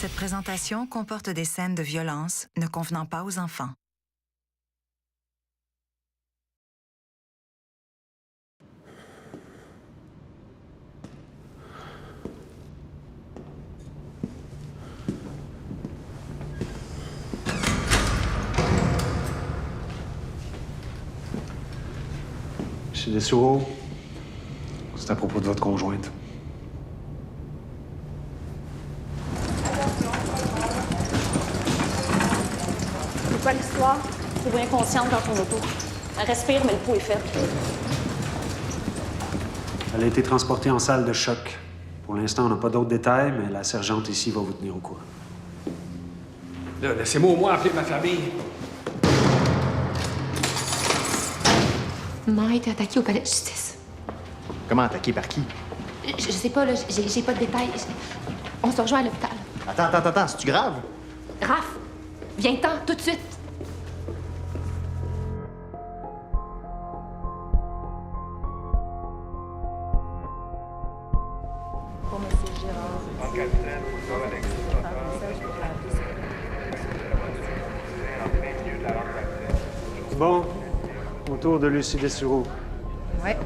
Cette présentation comporte des scènes de violence ne convenant pas aux enfants. Chez Dessureau, c'est à propos de votre conjointe. C'est quoi l'histoire? C'est bien inconsciente dans ton auto. Elle respire, mais le pot est fait. Elle a été transportée en salle de choc. Pour l'instant, on n'a pas d'autres détails, mais la sergente ici va vous tenir au courant. Là, laissez-moi au moins appeler ma famille. Maman a été attaquée au palais de justice. Comment attaqué par qui? Je sais pas, là, j'ai pas de détails. On se rejoint à l'hôpital. Attends, c'est-tu grave? Raph, viens-t'en, tout de suite. Pour M. Girard. Bon, autour de Lucie Dessureau. Ouais.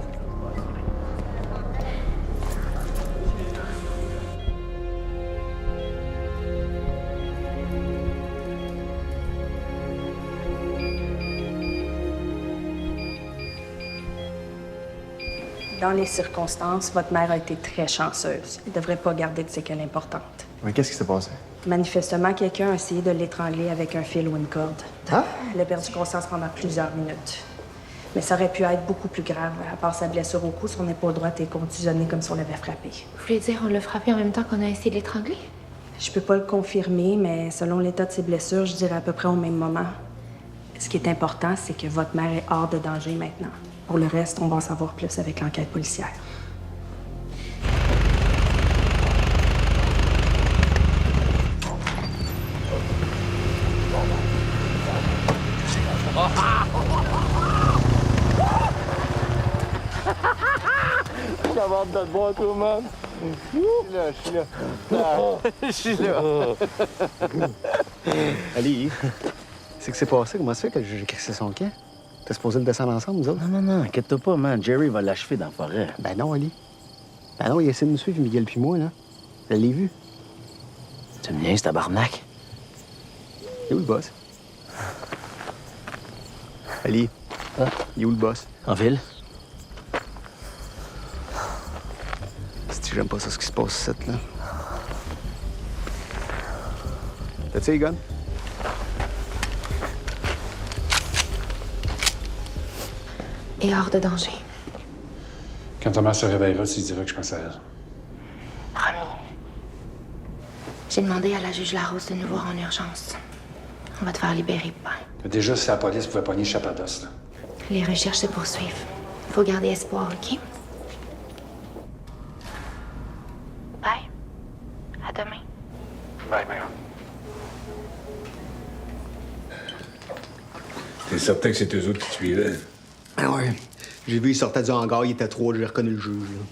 Dans les circonstances, votre mère a été très chanceuse. Elle ne devrait pas garder de séquelles importantes. Mais qu'est-ce qui s'est passé? Manifestement, quelqu'un a essayé de l'étrangler avec un fil ou une corde. Hein? Elle a perdu conscience pendant plusieurs minutes. Mais ça aurait pu être beaucoup plus grave. À part sa blessure au cou, son épaule droite est contusionnée comme si on l'avait frappée. Vous voulez dire on l'a frappé en même temps qu'on a essayé de l'étrangler? Je peux pas le confirmer, mais selon l'état de ses blessures, je dirais à peu près au même moment. Ce qui est important, c'est que votre mère est hors de danger maintenant. Pour le reste, on va en savoir plus avec l'enquête policière. J'ai hâte de te voir, toi, man. Je suis là. Ali, c'est que c'est passé? Comment ça fait que j'ai crissé son camp? T'es supposé le descendre ensemble, nous autres? Non, inquiète-toi pas, man. Jerry va l'achever dans la forêt. Ben non, Ali. Ben non, il essaie de nous suivre, Miguel puis moi, là. Je l'ai vu. Tu me niaises, tabarnak? Il est où le boss? Ali, il est où le boss? En ville? Si j'aime pas ça, ce qui se passe ici, là. T'as-tu les guns? Et hors de danger. Quand Thomas se réveillera, tu diras que je pense à elle. Promis. J'ai demandé à la juge Larose de nous voir en urgence. On va te faire libérer, ben. Déjà, si la police pouvait pogner Chapados, là. Les recherches se poursuivent. Faut garder espoir, OK? Bye. À demain. Bye, bye. T'es certain que c'est eux autres qui te suivaient? Ah ouais. J'ai vu, il sortait du hangar, il était trop, j'ai reconnu le juge, là.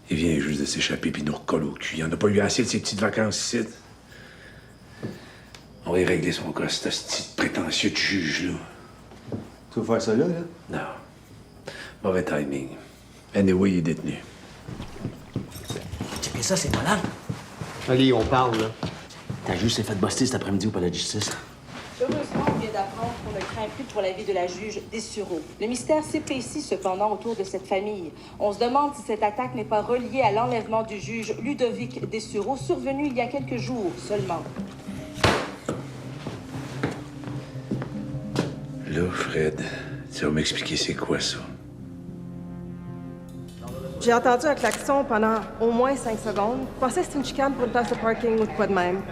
Il vient juste de s'échapper puis il nous recolle au cul. Il en a pas eu assez de ses petites vacances ici. On va y régler son cas, ce petit prétentieux de juge-là. Tu veux faire ça là? Non. Mauvais timing. Anyway, il est détenu. Checkez ça, c'est malade. Ali, on parle, là. Ta juge s'est fait buster cet après-midi au palais de justice. Heureusement, on vient d'apprendre qu'on ne craint plus pour la vie de la juge Dessureau. Le mystère s'épaissit cependant autour de cette famille. On se demande si cette attaque n'est pas reliée à l'enlèvement du juge Ludovic Dessureau, survenu il y a quelques jours seulement. Là, Fred, tu vas m'expliquer c'est quoi ça? J'ai entendu un klaxon pendant au moins 5 secondes. Je pensais que c'était une chicane pour une place de parking ou de quoi de même.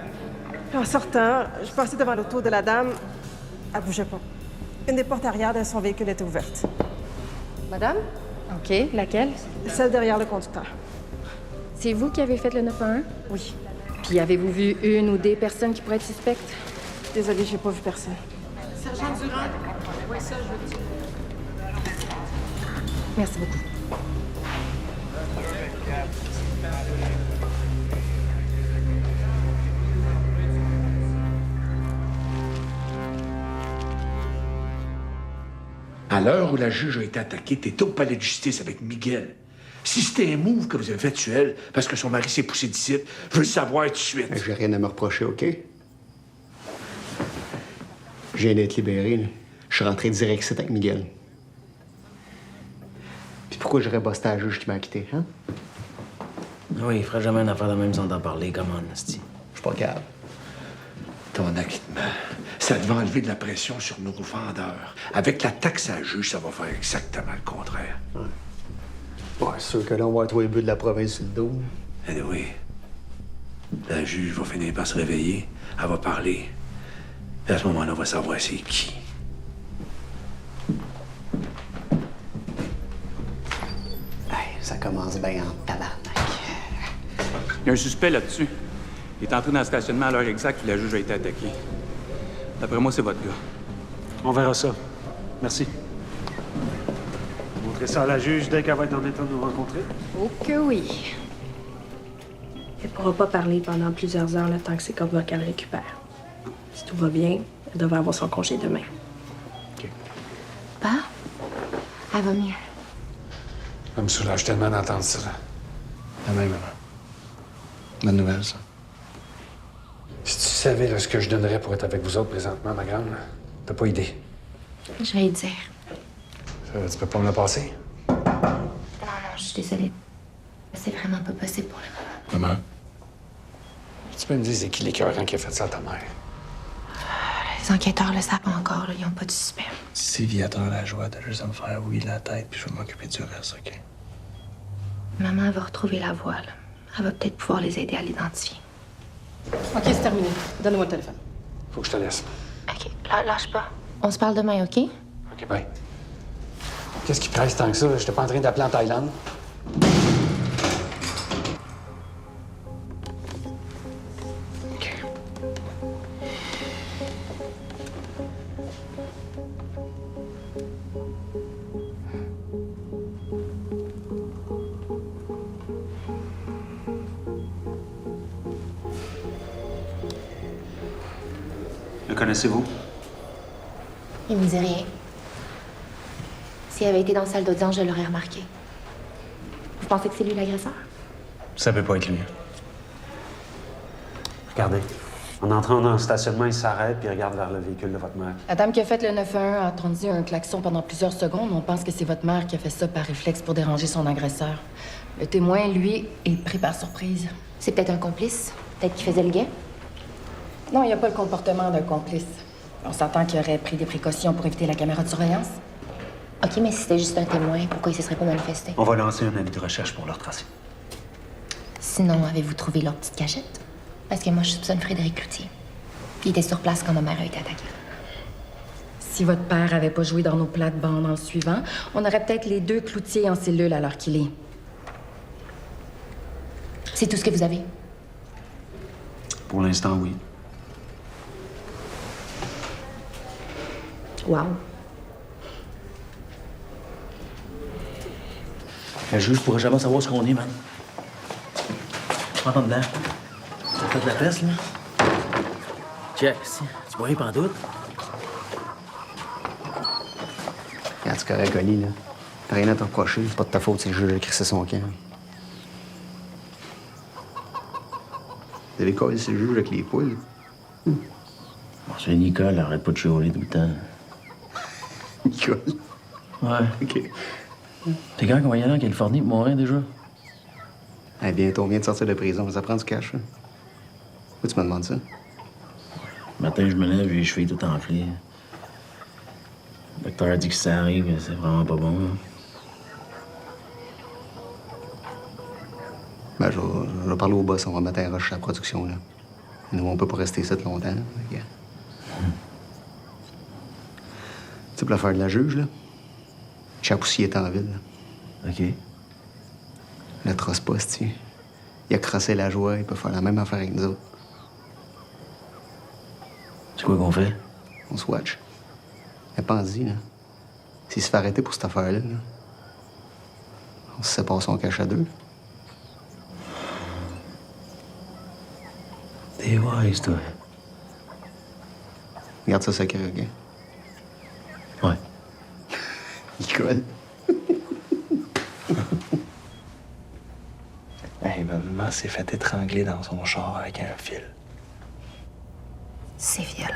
Puis en sortant, je passais devant l'auto de la dame. Elle bougeait pas. Une des portes arrière de son véhicule était ouverte. Madame? OK. Laquelle? Celle derrière le conducteur. C'est vous qui avez fait le 911? Oui. Puis avez-vous vu une ou des personnes qui pourraient être suspectes? Désolée, j'ai pas vu personne. Sergent Durand? Oui, ça, je veux dire. Merci beaucoup. À l'heure où la juge a été attaquée, t'étais au palais de justice avec Miguel. Si c'était un move que vous avez fait tuer elle parce que son mari s'est poussé d'ici, je veux le savoir tout de suite. J'ai rien à me reprocher, OK? Je viens d'être libéré, là. Je suis rentré direct ici avec Miguel. Puis pourquoi j'aurais bossé à la juge qui m'a acquitté, hein? Oui, il fera jamais une affaire de même sans t'en parler, comme Nasty. Je suis pas capable. Ton acquittement, ça devait enlever de la pression sur nos vendeurs. Avec la taxe à la juge, ça va faire exactement le contraire. Ouais, c'est sûr que là, on va trouver le but de la province sur le dos. Oui. La juge va finir par se réveiller. Elle va parler. Et à ce moment-là, on va savoir c'est qui. Hey, ça commence bien en tabarnak. Il y a un suspect là-dessus. Il est entré dans le stationnement à l'heure exacte où la juge a été attaquée. D'après moi, c'est votre gars. On verra ça. Merci. Montrez ça à la juge dès qu'elle va être en état de nous rencontrer. Oh que oui. Elle pourra pas parler pendant plusieurs heures le temps que ses cordes vocales récupèrent. Si tout va bien, elle devrait avoir son congé demain. Pa? Elle va mieux. Ça me soulage tellement d'entendre ça. La même, maman. Bonne nouvelle, ça. Si tu savais là, ce que je donnerais pour être avec vous autres présentement, ma grande, là, t'as pas idée. Je vais lui dire. Tu peux pas me le passer? Non, je suis désolée. C'est vraiment pas possible pour le moment. Maman? Tu peux me dire c'est qui l'écœurant qui a fait ça à ta mère? Les enquêteurs le savent pas encore, là. Ils ont pas de suspect. Si Sylvie attend la joie, t'as juste à me faire oui la tête, puis je vais m'occuper du reste, OK? Maman va retrouver la voie, là. Elle va peut-être pouvoir les aider à l'identifier. OK, c'est terminé. Donne-moi le téléphone. Faut que je te laisse. OK, lâche pas. On se parle demain, OK? OK, bye. Qu'est-ce qui presse tant que ça? J'étais pas en train d'appeler en Thaïlande. Le connaissez-vous? Il me dit rien. S'il avait été dans la salle d'audience, je l'aurais remarqué. Vous pensez que c'est lui l'agresseur? Ça peut pas être lui. Regardez. En entrant dans le stationnement, il s'arrête puis il regarde vers le véhicule de votre mère. La dame qui a fait le 911 a entendu un klaxon pendant plusieurs secondes. On pense que c'est votre mère qui a fait ça par réflexe pour déranger son agresseur. Le témoin, lui, est pris par surprise. C'est peut-être un complice. Peut-être qu'il faisait le guet. Non, il n'y a pas le comportement d'un complice. On s'entend qu'il aurait pris des précautions pour éviter la caméra de surveillance. OK, mais si c'était juste un témoin, pourquoi il se serait pas manifesté? On va lancer un avis de recherche pour le retracer. Sinon, avez-vous trouvé leur petite cachette? Parce que moi, je soupçonne Frédéric Cloutier. Il était sur place quand ma mère a été attaquée. Si votre père avait pas joué dans nos plates-bandes dans le suivant, on aurait peut-être les deux Cloutier en cellule à l'heure qu'il est. C'est tout ce que vous avez? Pour l'instant, oui. Wow. Le juge pourrait jamais savoir ce qu'on est, man. Prends-toi dedans. Ça fait de la peste, là. Check, si. Tu vois, pas en doute. Quand tu correct, Oli, là. T'as rien à te reprocher. C'est pas de ta faute si le juge a crissé son camp. Vous avez collé le juge avec les poules. Bon, c'est Nicole, arrête pas de chialer tout le temps. Nicole? Ouais. OK. T'es quand qu'on va y aller en Californie pour mourir déjà? Eh, bientôt, on vient de sortir de prison. Ça prend du cash, là. Pourquoi tu me demandes ça? Le matin, je me lève, j'ai les cheveux tout enflés. Le docteur a dit que si ça arrive, c'est vraiment pas bon, là. Ben, je vais parler au boss. On va mettre un rush à la production, là. Nous, on peut pas rester ici longtemps, là. Tu sais, pour l'affaire de la juge, là, Chapoussi est en ville, là. OK. Le trosse pas, tu. Il a crossé la joie. Il peut faire la même affaire avec nous autres. C'est quoi qu'on fait? On se watch. Mais pense-y, là. S'il se fait arrêter pour cette affaire-là, là, on se sépare son cash à deux. T'es wise, toi. Garde ça secret, OK? Ouais. Il colle. Hey, maman s'est fait étrangler dans son char avec un fil. C'est violent.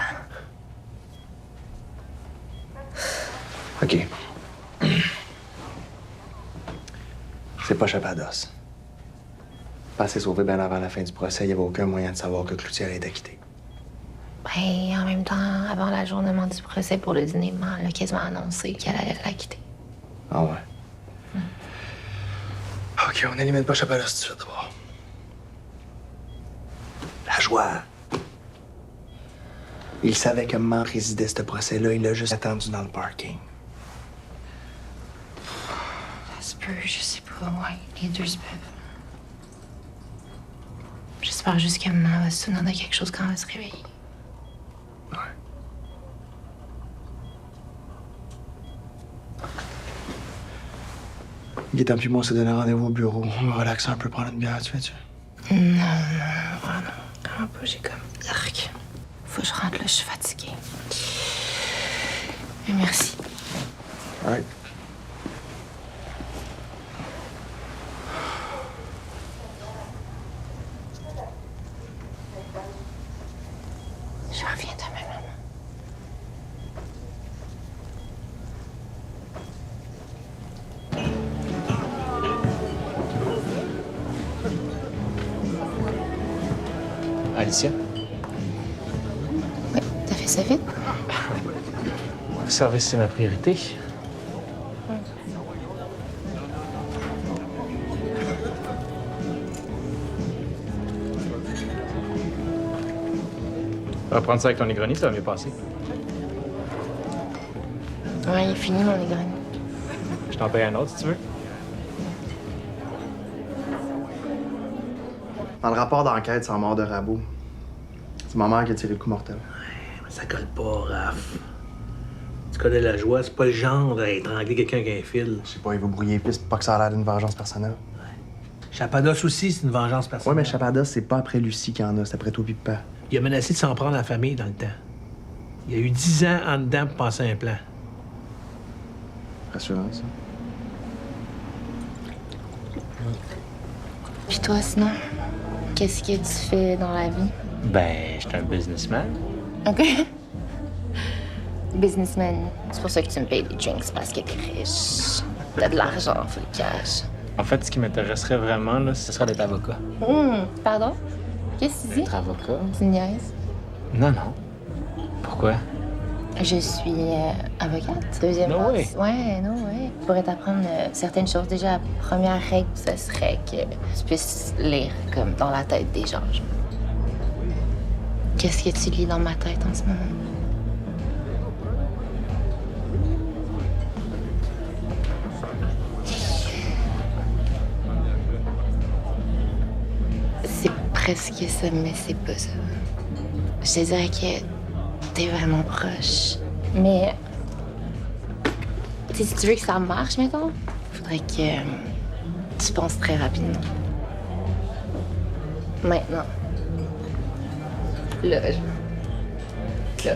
OK. C'est pas Chapados. Pas s'est sauvé bien avant la fin du procès, il n'y avait aucun moyen de savoir que Cloutier allait être acquitté. Ben, en même temps, avant l'ajournement du procès pour le dîner, maman, elle a quasiment annoncé qu'elle allait l'acquitter. Ah ouais? OK, on élimine pas Chapados tout de suite, d'abord. La joie. Il savait que maman présidait ce procès-là, il l'a juste attendu dans le parking. Ça se peut, je sais pas, ouais, les deux se peuvent. J'espère juste que maman va se souvenir de quelque chose quand elle va se réveiller. Ouais. Guy, puis moi, on s'est donné rendez-vous au bureau. On va relaxer un peu, prendre une bière, tu fais-tu? Non, vraiment pas, j'ai comme... Arc. Faut que je rentre là, je suis fatiguée. Mais merci. All right. Je reviens demain, maman. Alicia? Oui, t'as fait ça vite? Le service, c'est ma priorité. On va prendre ça avec ton Negroni, ça va mieux passer. Ouais, il est fini, mon Negroni. Je t'en paye un autre, si tu veux. Dans le rapport d'enquête sur la mort de Rabot, c'est ma mère qui a tiré le coup mortel. Ouais, mais ça colle pas, Raph. Tu connais la joie, c'est pas le genre à étrangler quelqu'un avec un fil. Je sais pas, il va brouiller les pistes pour pas que ça a l'air d'une vengeance personnelle. Chapados aussi, c'est une vengeance Ouais, personnelle. mais Chapados, c'est pas après Lucie qu'il y en a, c'est après toi pis papa. Il a menacé de s'en prendre à la famille dans le temps. Il y a eu 10 ans en dedans pour penser à un plan. Rassurant, ça. Puis toi, sinon, qu'est-ce que tu fais dans la vie? Ben, je suis un businessman. OK. Businessman, c'est pour ça que tu me payes des drinks, parce que t'es riche. T'as de l'argent, faut le cash. En fait, ce qui m'intéresserait vraiment, là, ce serait d'être avocat. Pardon? Qu'est-ce que tu dis? Être avocat? Tu niaises? Non, non. Pourquoi? Je suis avocate. Deuxième No classe. way. Ouais, non, ouais. Je pourrais t'apprendre certaines choses. Déjà, la première règle, ce serait que tu puisses lire comme dans la tête des gens. Qu'est-ce que tu lis dans ma tête en ce moment? C'est presque ça, mais c'est pas ça. Je te dirais que t'es vraiment proche. Mais si tu veux que ça marche, mettons, faudrait que tu penses très rapidement. Maintenant. Là. Là. Là.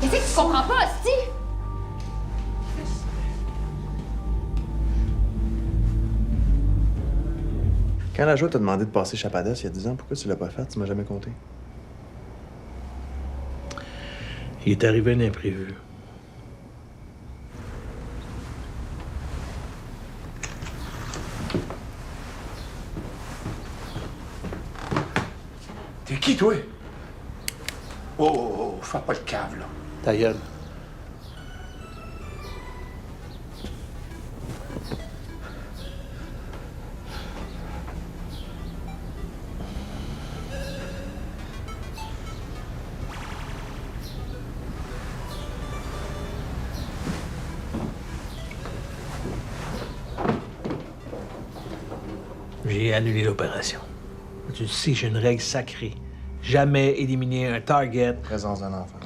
Qu'est-ce que tu comprends pas, hostie? Quand la joie t'a demandé de passer Chapadas il y a 10 ans, pourquoi tu l'as pas fait? Tu m'as jamais compté. Il est arrivé un imprévu. T'es qui, toi? Oh, fais pas le cave, là. Ta gueule. J'ai annulé l'opération. Tu sais, j'ai une règle sacrée. Jamais éliminer un target. Présence d'un enfant.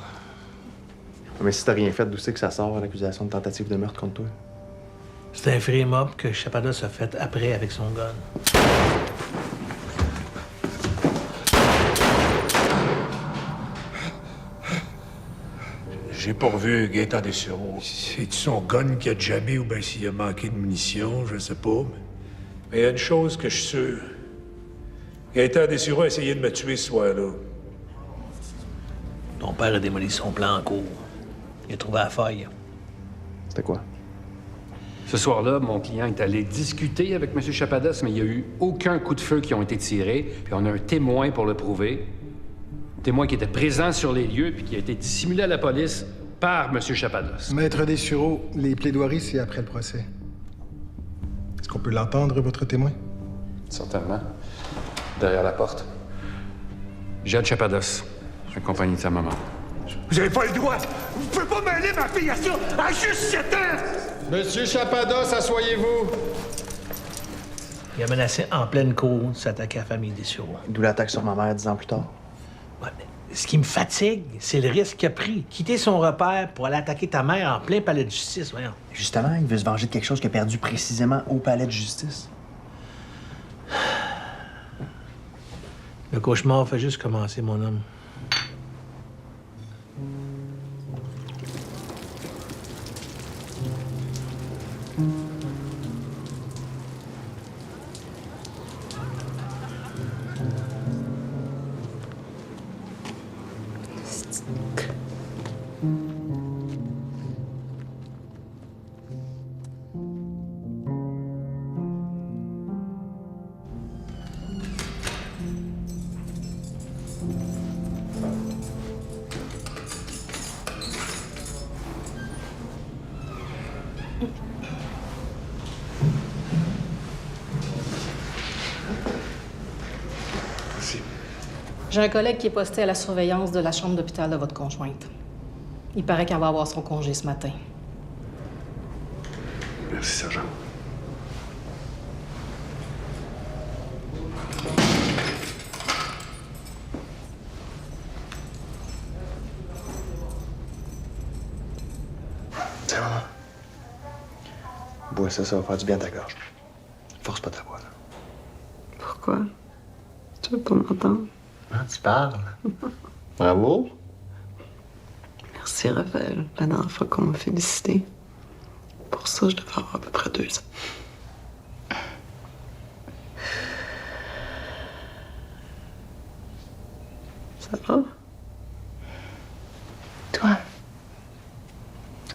Mais si t'as rien fait, d'où c'est que ça sort, l'accusation de tentative de meurtre contre toi? C'est un frame-up que Chapadas a fait après avec son gun. J'ai pas revu Gaétan Dessureau. C'est-tu son gun qui a jammé ou bien s'il a manqué de munitions, je sais pas. Mais il y a une chose que je suis sûr. Gaétan Dessureau a essayé de me tuer ce soir-là. Ton père a démoli son plan en cours. Il a trouvé la faille. C'était quoi? Ce soir-là, mon client est allé discuter avec M. Chapadas, mais il n'y a eu aucun coup de feu qui ont été tirés, puis on a un témoin pour le prouver. Un témoin qui était présent sur les lieux, puis qui a été dissimulé à la police par M. Chapadas. Maître Dessureau, les plaidoiries, c'est après le procès. Est-ce qu'on peut l'entendre, votre témoin? Certainement. Derrière la porte. Jade Chapadas, accompagné de sa maman. Vous avez pas le droit! Vous pouvez pas mêler ma fille à ça! À juste 7 ans! Monsieur Chapadas, asseyez-vous. Il a menacé en pleine cour de s'attaquer à la famille Dessureau. D'où l'attaque sur ma mère 10 ans plus tard. Ouais, mais ce qui me fatigue, c'est le risque qu'il a pris. Quitter son repère pour aller attaquer ta mère en plein palais de justice, voyons. Justement, il veut se venger de quelque chose qu'il a perdu précisément au palais de justice. Le cauchemar fait juste commencer, mon homme. J'ai un collègue qui est posté à la surveillance de la chambre d'hôpital de votre conjointe. Il paraît qu'elle va avoir son congé ce matin. Merci, sergent. Tiens, maman. Bois ça, ça va faire du bien à ta gorge. Force pas ta voix, là. Pourquoi? Tu veux pas m'entendre? Ah, tu parles. Bravo. Merci, Raphaël. La dernière fois qu'on m'a félicité. Pour ça, je devais avoir à peu près 2 ans. Ça va? Toi,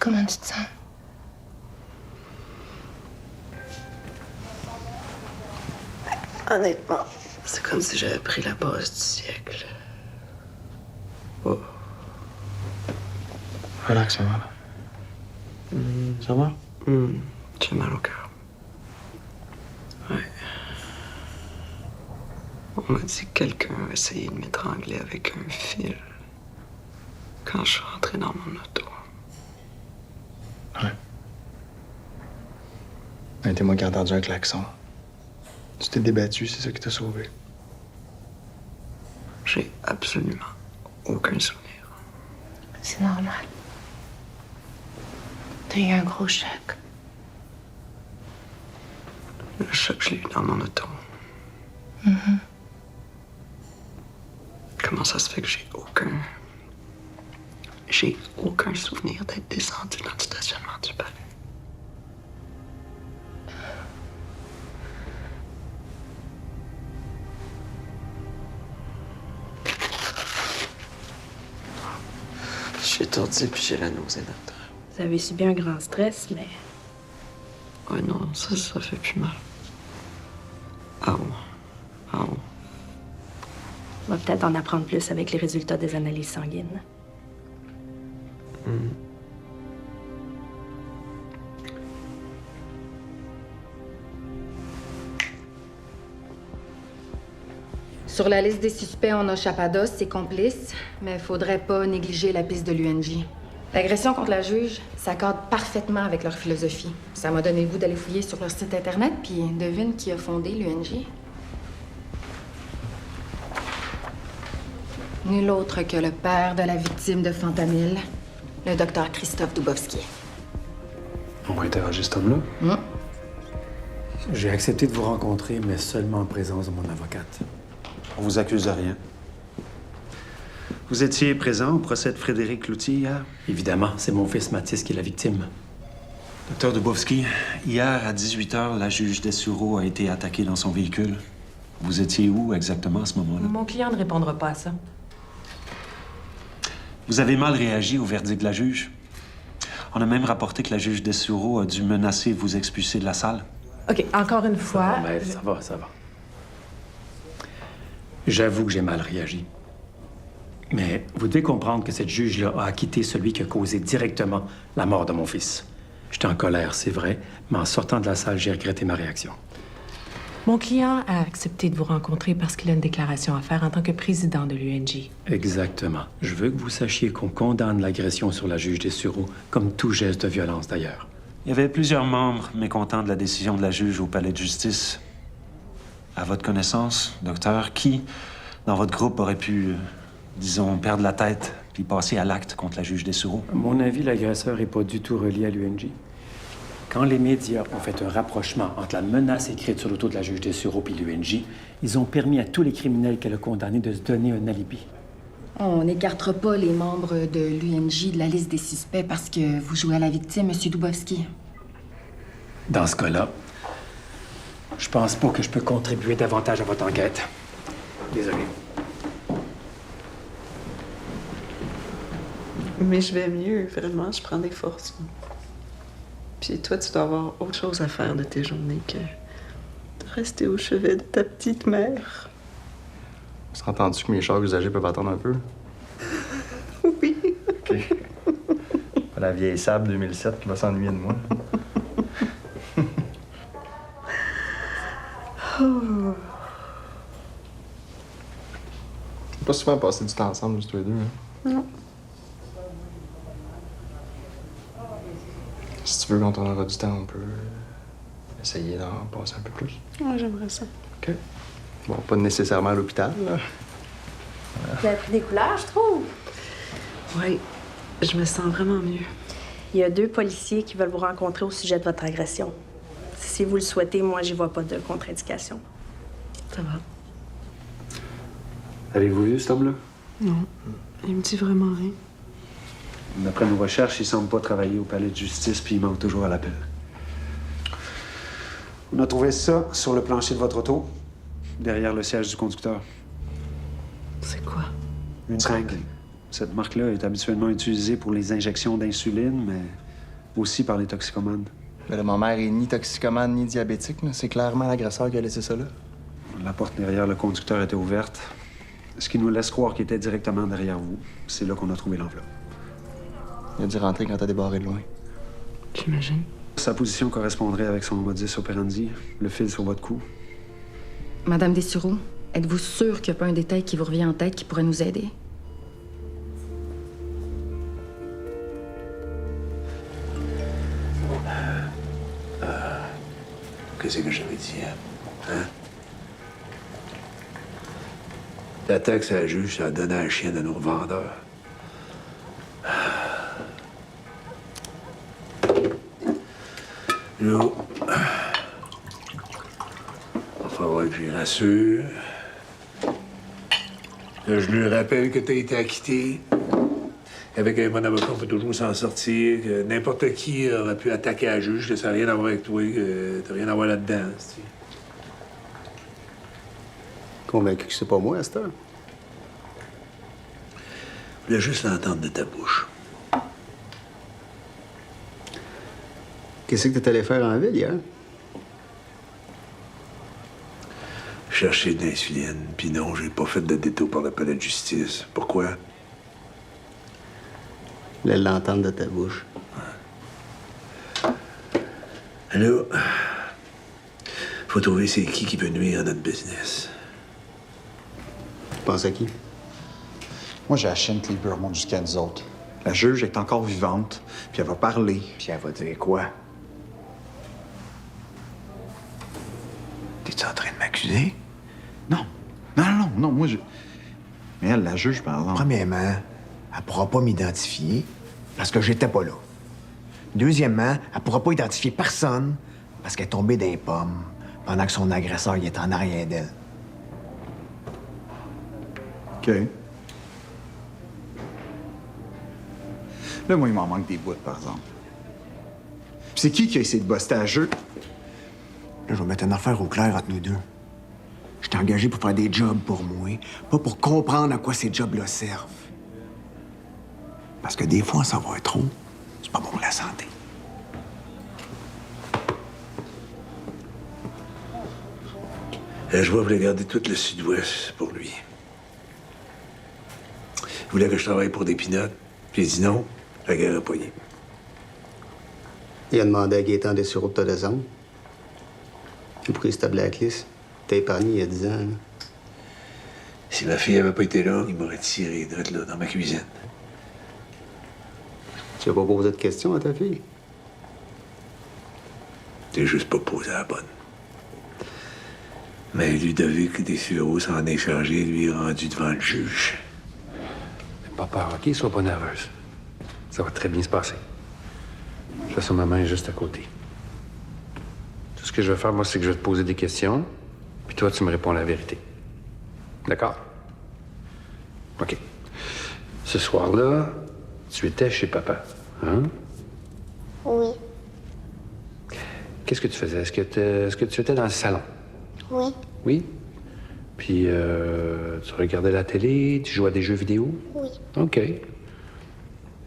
comment tu te sens? Honnêtement, c'est comme si j'avais pris la bosse du siècle. Oh. Relax, maman. Ça va? J'ai mal au cœur. Ouais. On m'a dit que quelqu'un a essayé de m'étrangler avec un fil quand je suis rentrée dans mon auto. Ouais. Un témoin qui a entendu un klaxon. Tu t'es débattu, c'est ça qui t'a sauvé. J'ai absolument aucun souvenir. C'est normal. T'as eu un gros choc. Le choc, je l'ai eu dans mon auto. Comment ça se fait que j'ai aucun souvenir d'être descendu dans le stationnement du palais? Je suis étourdi puis j'ai la nausée, docteur. Vous avez subi un grand stress, mais Ouais, non, ça fait plus mal. Ah ouais. Ah ouais. on va peut-être en apprendre plus avec les résultats des analyses sanguines. Sur la liste des suspects, on a Chapados, ses complices, mais il faudrait pas négliger la piste de l'UNJ. L'agression contre la juge, ça cadre parfaitement avec leur philosophie. Ça m'a donné le goût d'aller fouiller sur leur site Internet, puis devine qui a fondé l'UNJ. Nul autre que le père de la victime de fentanyl, le docteur Christophe Dubowski. On va interroger cet homme-là. J'ai accepté de vous rencontrer, mais seulement en présence de mon avocate. On vous accuse de rien. Vous étiez présent au procès de Frédéric Cloutier hier? Évidemment, c'est mon fils Mathis qui est la victime. Docteur Dubowski, hier à 18h, la juge Dessureau a été attaquée dans son véhicule. Vous étiez où exactement à ce moment-là? Mon client ne répondra pas à ça. Vous avez mal réagi au verdict de la juge. On a même rapporté que la juge Dessureau a dû menacer de vous expulser de la salle. OK, encore une fois... Ça va. J'avoue que j'ai mal réagi. Mais vous devez comprendre que cette juge-là a acquitté celui qui a causé directement la mort de mon fils. J'étais en colère, c'est vrai, mais en sortant de la salle, j'ai regretté ma réaction. Mon client a accepté de vous rencontrer parce qu'il a une déclaration à faire en tant que président de l'UNJ. Exactement. Je veux que vous sachiez qu'on condamne l'agression sur la juge Dessureau, comme tout geste de violence d'ailleurs. Il y avait plusieurs membres mécontents de la décision de la juge au palais de justice. À votre connaissance, docteur, qui, dans votre groupe, aurait pu, disons, perdre la tête puis passer à l'acte contre la juge Dessureau? À mon avis, l'agresseur n'est pas du tout relié à l'UNJ. Quand les médias ont fait un rapprochement entre la menace écrite sur l'auto de la juge Dessureau et l'UNJ, ils ont permis à tous les criminels qu'elle a condamnés de se donner un alibi. On n'écartera pas les membres de l'UNJ de la liste des suspects parce que vous jouez à la victime, M. Dubowski. Dans ce cas-là, je pense pas que je peux contribuer davantage à votre enquête. Désolé. Mais je vais mieux, vraiment, je prends des forces. Puis toi, tu dois avoir autre chose à faire de tes journées que de rester au chevet de ta petite mère. Tu as entendu que mes chars usagés peuvent attendre un peu? Oui. OK. Pas la vieille Sable 2007 qui va s'ennuyer de moi. Oh. C'est pas souvent passer du temps ensemble, juste tous les deux. Hein? Non. Si tu veux, quand on aura du temps, on peut essayer d'en passer un peu plus. Ouais, j'aimerais ça. OK. Bon, pas nécessairement à l'hôpital, là. Vous avez pris des couleurs, je trouve. Oui, je me sens vraiment mieux. Il y a 2 policiers qui veulent vous rencontrer au sujet de votre agression. Si vous le souhaitez, moi, j'y vois pas de contre-indication. Ça va. Avez-vous vu cet homme-là? Non. Il me dit vraiment rien. D'après nos recherches, il semble pas travailler au palais de justice, puis il manque toujours à l'appel. On a trouvé ça sur le plancher de votre auto, derrière le siège du conducteur. C'est quoi? Une seringue. Cette marque-là est habituellement utilisée pour les injections d'insuline, mais aussi par les toxicomanes. Mais là, ma mère est ni toxicomane ni diabétique. Là. C'est clairement l'agresseur qui a laissé ça là. La porte derrière le conducteur était ouverte, ce qui nous laisse croire qu'il était directement derrière vous. C'est là qu'on a trouvé l'enveloppe. Il a dû rentrer quand t'as débarré de loin. J'imagine. Sa position correspondrait avec son modus operandi, le fil sur votre cou. Madame Dessureau, êtes-vous sûre qu'il n'y a pas un détail qui vous revient en tête qui pourrait nous aider? Qu'est-ce que j'avais dit, hein? L'attaque sur la juge, ça a donné un chien de nos vendeurs. Là, il va falloir que je lui rassure. Là, je lui rappelle que t'as été acquitté. Avec un bon avocat, on peut toujours s'en sortir. Que n'importe qui aurait pu attaquer la juge, que ça n'a rien à voir avec toi, que t'as rien à voir là-dedans. C'est... Convaincu que c'est pas moi, à cette heure? voulais juste l'entendre de ta bouche. Qu'est-ce que t'es allé faire en ville hier? Chercher de l'insuline, puis non, j'ai pas fait de détour par le palais de justice. Pourquoi? Je voulais l'entendre de ta bouche. Là, faut trouver c'est qui peut nuire à notre business. Tu penses à qui? Moi, j'ai la chienne que les beurs montent jusqu'à nous autres. La juge est encore vivante, puis elle va parler. Puis elle va dire quoi? T'es-tu en train de m'accuser? Non. Non, moi, je... Mais elle, la juge, par exemple... Premièrement, elle pourra pas m'identifier parce que j'étais pas là. Deuxièmement, elle pourra pas identifier personne parce qu'elle est tombée dans les pommes pendant que son agresseur il est en arrière d'elle. OK. Là, moi, il m'en manque des bouts, par exemple. Puis c'est qui a essayé de buster à jeu? Là, je vais mettre une affaire au clair entre nous deux. Je t'ai engagé pour faire des jobs pour moi, pas pour comprendre à quoi ces jobs-là servent. Parce que des fois, en savoir trop, c'est pas bon pour la santé. Je voulais garder tout le sud-ouest pour lui. Il voulait que je travaille pour des pinottes. Puis il a dit non, la guerre a poigné. Il a demandé à Gaétan Dessureau de te descendre. Puis pourquoi il s'était blacklist? T'as épargné il y a 10 ans. Là. Si ma fille avait pas été là, il m'aurait tiré direct là, dans ma cuisine. Tu n'as pas posé de questions à ta fille? T'es juste pas posé à la bonne. Mais Ludovic Dessureau s'en est chargé, lui est rendu devant le juge. Pas peur, OK? Sois pas nerveuse. Ça va très bien se passer. Je vais sur ma main juste à côté. Tout ce que je vais faire, moi, c'est que je vais te poser des questions, puis toi, tu me réponds la vérité. D'accord? OK. Ce soir-là, tu étais chez papa, hein? Oui. Qu'est-ce que tu faisais? Est-ce que tu étais dans le salon? Oui. Oui? Puis, tu regardais la télé, tu jouais à des jeux vidéo? Oui. OK.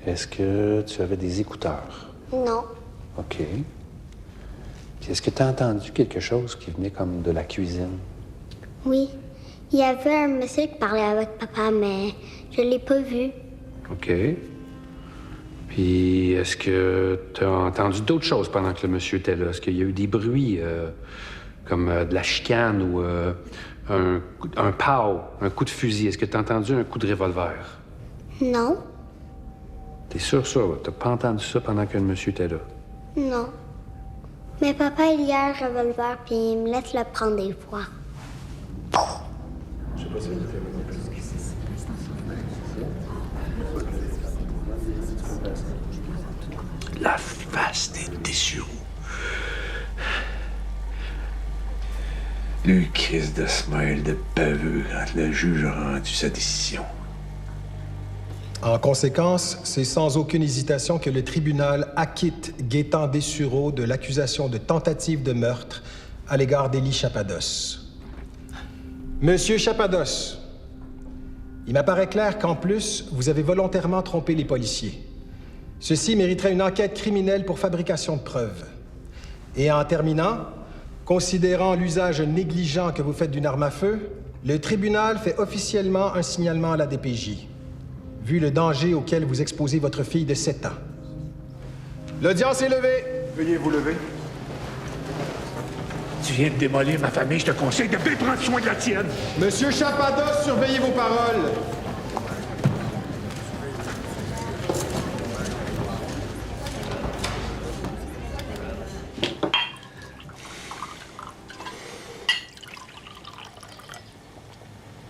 Est-ce que tu avais des écouteurs? Non. OK. Puis, est-ce que tu as entendu quelque chose qui venait comme de la cuisine? Oui. Il y avait un monsieur qui parlait avec papa, mais je l'ai pas vu. OK. Puis, est-ce que tu as entendu d'autres choses pendant que le monsieur était là? Est-ce qu'il y a eu des bruits, comme de la chicane ou un pow, un coup de fusil? Est-ce que tu as entendu un coup de revolver? Non. T'es sûr, ça? T'as pas entendu ça pendant que le monsieur était là? Non. Mais papa, il y a un revolver, puis il me laisse le prendre des fois. La face des Dessureau. Le crise de smile de baveux quand le juge a rendu sa décision. En conséquence, c'est sans aucune hésitation que le tribunal acquitte Gaétan Dessureau de l'accusation de tentative de meurtre à l'égard d'Élie Chapados. Monsieur Chapados, il m'apparaît clair qu'en plus, vous avez volontairement trompé les policiers. Ceci mériterait une enquête criminelle pour fabrication de preuves. Et en terminant, considérant l'usage négligent que vous faites d'une arme à feu, le tribunal fait officiellement un signalement à la DPJ, vu le danger auquel vous exposez votre fille de 7 ans. L'audience est levée. Veuillez vous lever. Tu viens de démolir ma famille, je te conseille de bien prendre soin de la tienne. Monsieur Chapados, surveillez vos paroles.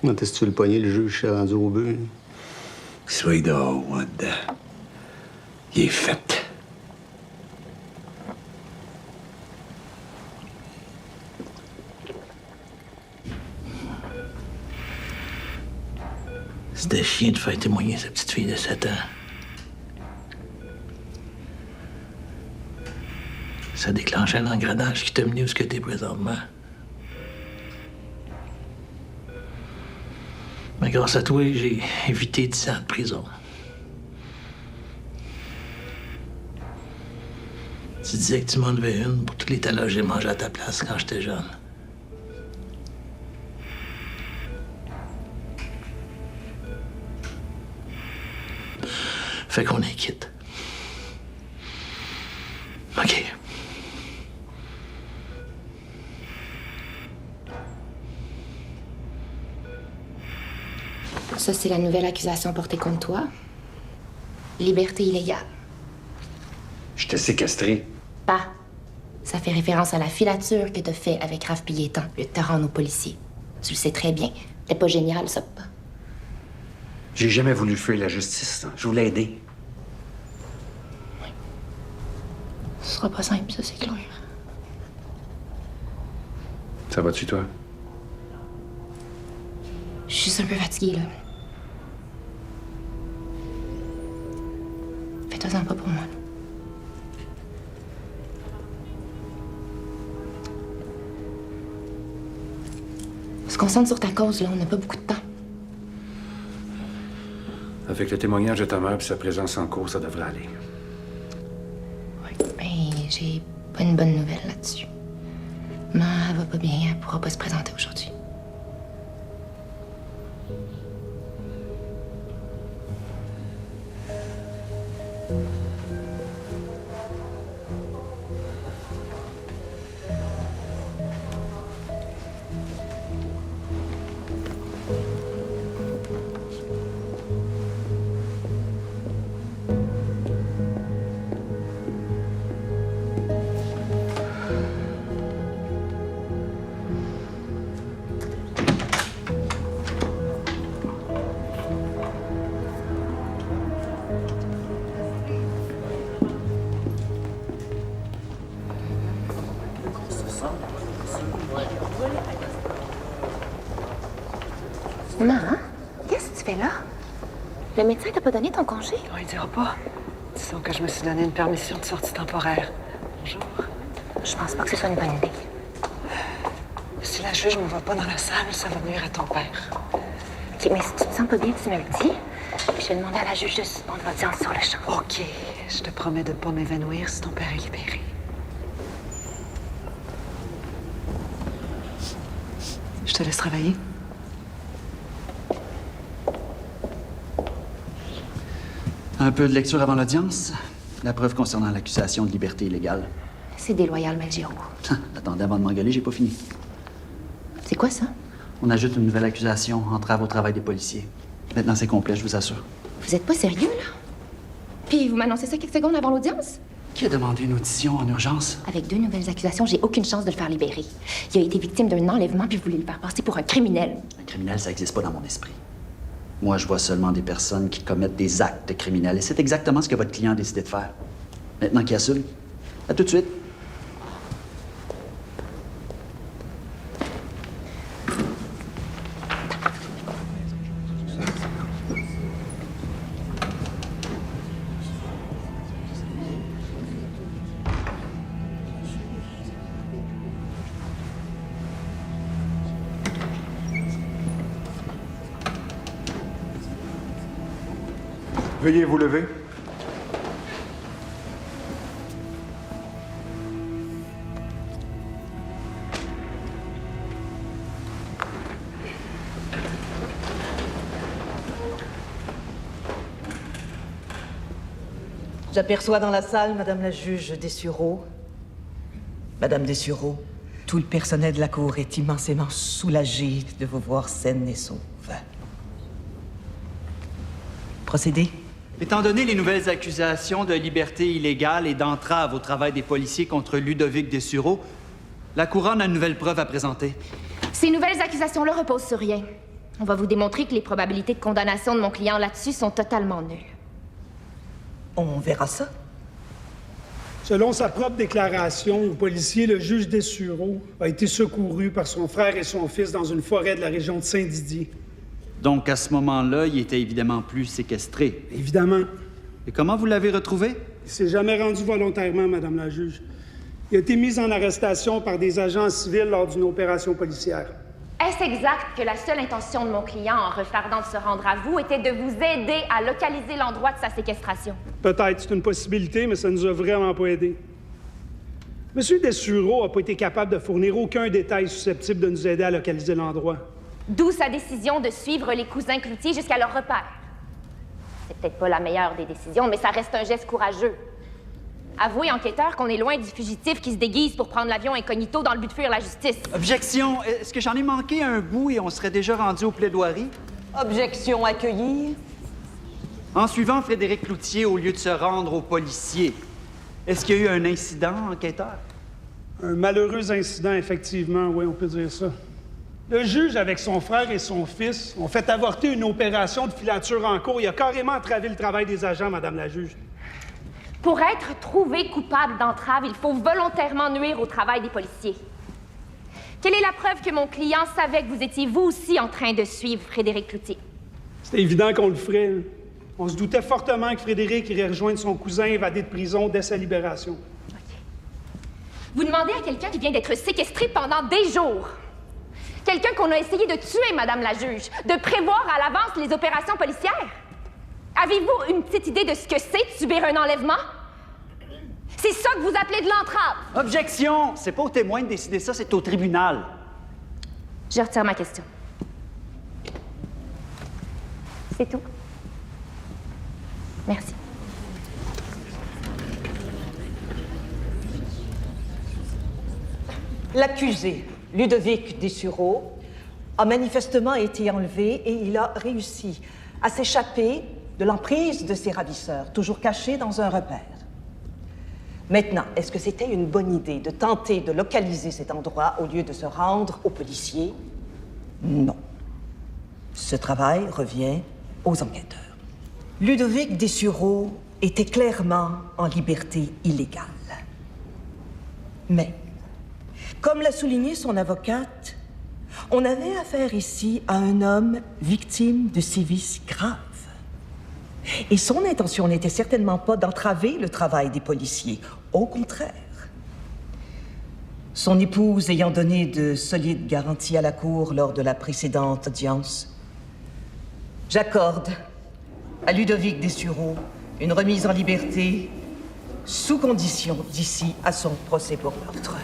Quand est-ce que tu le poignet, le juge s'est rendu au but? Sois dehors, moi, dedans. Il est fait. C'était chiant de faire témoigner sa petite fille de 7 ans. Ça déclenchait un engrenage qui t'a mené où ce que t'es présentement. Mais grâce à toi, j'ai évité 10 ans de prison. Tu disais que tu m'en devais une pour tous les talas que j'ai mangés à ta place quand j'étais jeune. Fait qu'on est quitte. OK. Ça, c'est la nouvelle accusation portée contre toi. Liberté illégale. Je t'ai séquestré. Pas. Ça fait référence à la filature que t'as fait avec Raph Pilletan, le te rendre aux policiers. Tu le sais très bien. T'es pas génial, ça. J'ai jamais voulu fuir la justice. Je voulais aider. Ce sera pas simple, ça, c'est clair. Ça va-tu, toi? Je suis juste un peu fatiguée, là. Fais-toi-en pas pour moi. On se concentre sur ta cause, là. On n'a pas beaucoup de temps. Avec le témoignage de ta mère et sa présence en cours, ça devrait aller. Ben, j'ai pas une bonne nouvelle là-dessus. Maman, elle va pas bien. Elle pourra pas se présenter aujourd'hui. Maman, qu'est-ce que tu fais là? Le médecin t'a pas donné ton congé? On ne dira pas. Disons que je me suis donné une permission de sortie temporaire. Bonjour. Je pense pas que ce soit une bonne idée. Si la juge ne me voit pas dans la salle, ça va nuire à ton père. OK, mais si tu te sens pas bien, tu me le dis. Puis je vais demander à la juge de suspendre l'audience sur le champ. OK. Je te promets de ne pas m'évanouir si ton père est libéré. Je te laisse travailler. Un peu de lecture avant l'audience. La preuve concernant l'accusation de liberté illégale. C'est déloyal, Melgiro. Attendez, avant de m'engueuler, j'ai pas fini. C'est quoi ça? On ajoute une nouvelle accusation, entrave au travail des policiers. Maintenant, c'est complet, je vous assure. Vous êtes pas sérieux, là? Puis vous m'annoncez ça quelques secondes avant l'audience? Qui a demandé une audition en urgence? Avec 2 nouvelles accusations, j'ai aucune chance de le faire libérer. Il a été victime d'un enlèvement, puis vous voulez le faire passer pour un criminel. Un criminel, ça n'existe pas dans mon esprit. Moi, je vois seulement des personnes qui commettent des actes criminels. Et c'est exactement ce que votre client a décidé de faire. Maintenant qu'il assume, à tout de suite. Veuillez vous lever. J'aperçois dans la salle Madame la juge Dessureau. Madame Dessureau, tout le personnel de la cour est immensément soulagé de vous voir saine et sauve. Procédez. Étant donné les nouvelles accusations de liberté illégale et d'entrave au travail des policiers contre Ludovic Dessureau, la couronne a une nouvelle preuve à présenter. Ces nouvelles accusations-là reposent sur rien. On va vous démontrer que les probabilités de condamnation de mon client là-dessus sont totalement nulles. On verra ça. Selon sa propre déclaration au policier, le juge Dessureau a été secouru par son frère et son fils dans une forêt de la région de Saint-Didier. Donc, à ce moment-là, il était évidemment plus séquestré. Évidemment. Et comment vous l'avez retrouvé? Il s'est jamais rendu volontairement, Madame la juge. Il a été mis en arrestation par des agents civils lors d'une opération policière. Est-ce exact que la seule intention de mon client en refardant de se rendre à vous était de vous aider à localiser l'endroit de sa séquestration? Peut-être, c'est une possibilité, mais ça nous a vraiment pas aidés. Monsieur Dessureau n'a pas été capable de fournir aucun détail susceptible de nous aider à localiser l'endroit. D'où sa décision de suivre les cousins Cloutier jusqu'à leur repère. C'est peut-être pas la meilleure des décisions, mais ça reste un geste courageux. Avouez, enquêteur, qu'on est loin du fugitif qui se déguise pour prendre l'avion incognito dans le but de fuir la justice. Objection! Est-ce que j'en ai manqué un bout et on serait déjà rendu aux plaidoiries? Objection accueillie. En suivant Frédéric Cloutier au lieu de se rendre aux policiers, est-ce qu'il y a eu un incident, enquêteur? Un malheureux incident, effectivement, oui, on peut dire ça. Le juge, avec son frère et son fils, ont fait avorter une opération de filature en cours. Il a carrément entravé le travail des agents, Madame la juge. Pour être trouvé coupable d'entrave, il faut volontairement nuire au travail des policiers. Quelle est la preuve que mon client savait que vous étiez vous aussi en train de suivre Frédéric Cloutier? C'était évident qu'on le ferait. On se doutait fortement que Frédéric irait rejoindre son cousin évadé de prison dès sa libération. Vous demandez à quelqu'un qui vient d'être séquestré pendant des jours. Quelqu'un qu'on a essayé de tuer, Madame la juge, de prévoir à l'avance les opérations policières. Avez-vous une petite idée de ce que c'est de subir un enlèvement? C'est ça que vous appelez de l'entrave! Objection! C'est pas au témoin de décider ça, c'est au tribunal. Je retire ma question. C'est tout. Merci. L'accusé, Ludovic Dessureau, a manifestement été enlevé et il a réussi à s'échapper de l'emprise de ses ravisseurs, toujours cachés dans un repère. Maintenant, est-ce que c'était une bonne idée de tenter de localiser cet endroit au lieu de se rendre aux policiers? Non. Ce travail revient aux enquêteurs. Ludovic Dessureau était clairement en liberté illégale. Mais, comme l'a souligné son avocate, on avait affaire ici à un homme victime de sévices graves. Et son intention n'était certainement pas d'entraver le travail des policiers. Au contraire. Son épouse ayant donné de solides garanties à la Cour lors de la précédente audience, j'accorde à Ludovic Dessureau une remise en liberté sous condition d'ici à son procès pour meurtre.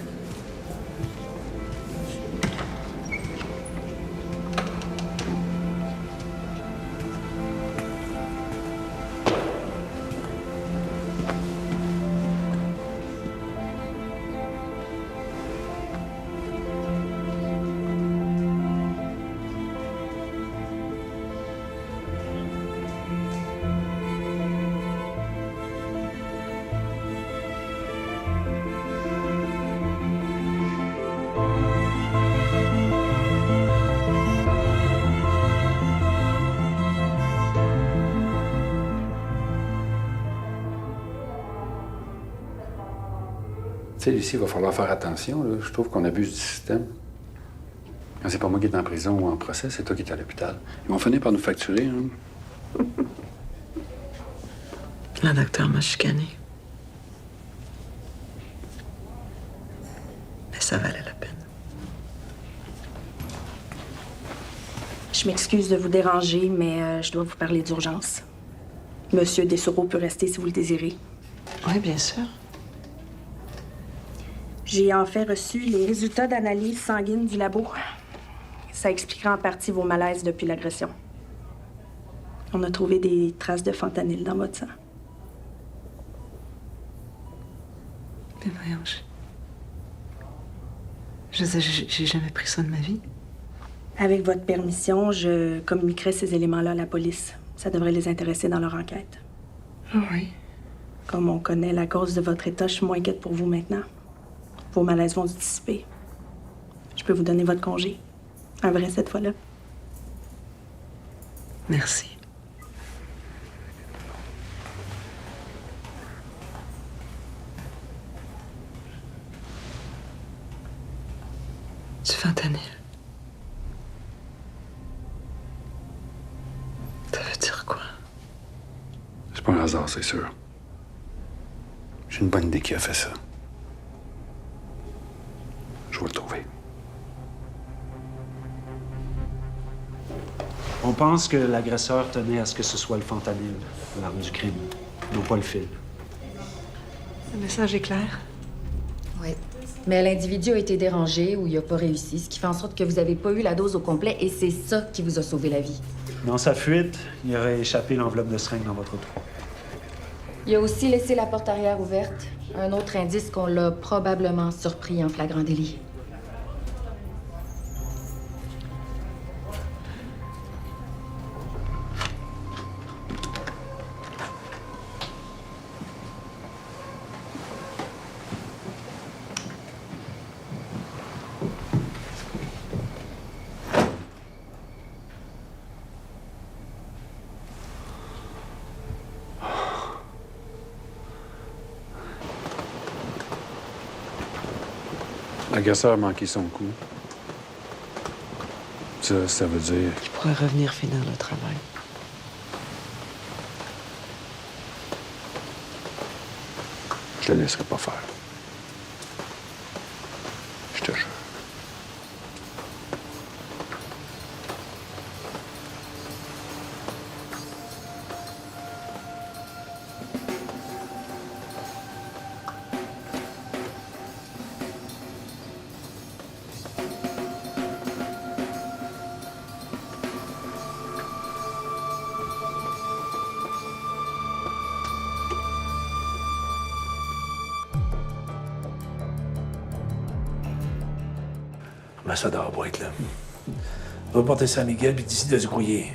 Tu sais, Lucie, il va falloir faire attention. Là. Je trouve qu'on abuse du système. Quand c'est pas moi qui est en prison ou en procès, c'est toi qui es à l'hôpital. Ils vont finir par nous facturer. Hein? Le docteur m'a chicané. Mais ça valait la peine. Je m'excuse de vous déranger, mais je dois vous parler d'urgence. Monsieur Dessureau peut rester si vous le désirez. Oui, bien sûr. J'ai en fait reçu les résultats d'analyse sanguine du labo. Ça expliquera en partie vos malaises depuis l'agression. On a trouvé des traces de fentanyl dans votre sang. Mais voyons, j'ai jamais pris ça de ma vie. Avec votre permission, je communiquerai ces éléments-là à la police. Ça devrait les intéresser dans leur enquête. Ah oui. Comme on connaît la cause de votre état, je suis moins inquiète pour vous maintenant. Vos malaises vont se dissiper. Je peux vous donner votre congé. Un vrai cette fois-là. Merci. Du fentanyl. Ça veut dire quoi? C'est pas un hasard, c'est sûr. J'ai une bonne idée qui a fait ça. Je vais le trouver. On pense que l'agresseur tenait à ce que ce soit le fentanyl, l'arme du crime, non pas le fil. Le message est clair. Oui. Mais l'individu a été dérangé ou il n'a pas réussi, ce qui fait en sorte que vous n'avez pas eu la dose au complet et c'est ça qui vous a sauvé la vie. Dans sa fuite, il aurait échappé l'enveloppe de seringue dans votre auto. Il a aussi laissé la porte arrière ouverte. Un autre indice qu'on l'a probablement surpris en flagrant délit. L'agresseur a manqué son coup. Ça veut dire... Il pourrait revenir finir le travail. Je le laisserai pas faire. Je te jure. Ambassadeur Boîte, là. On va porter ça à Miguel, puis d'ici de se grouiller.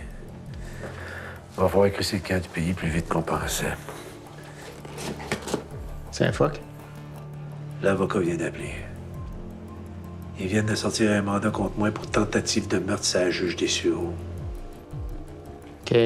On va falloir écrisser le camp du pays plus vite qu'on pensait. C'est un phoque? L'avocat vient d'appeler. Ils viennent de sortir un mandat contre moi pour tentative de meurtre à la juge des Sureaux. OK.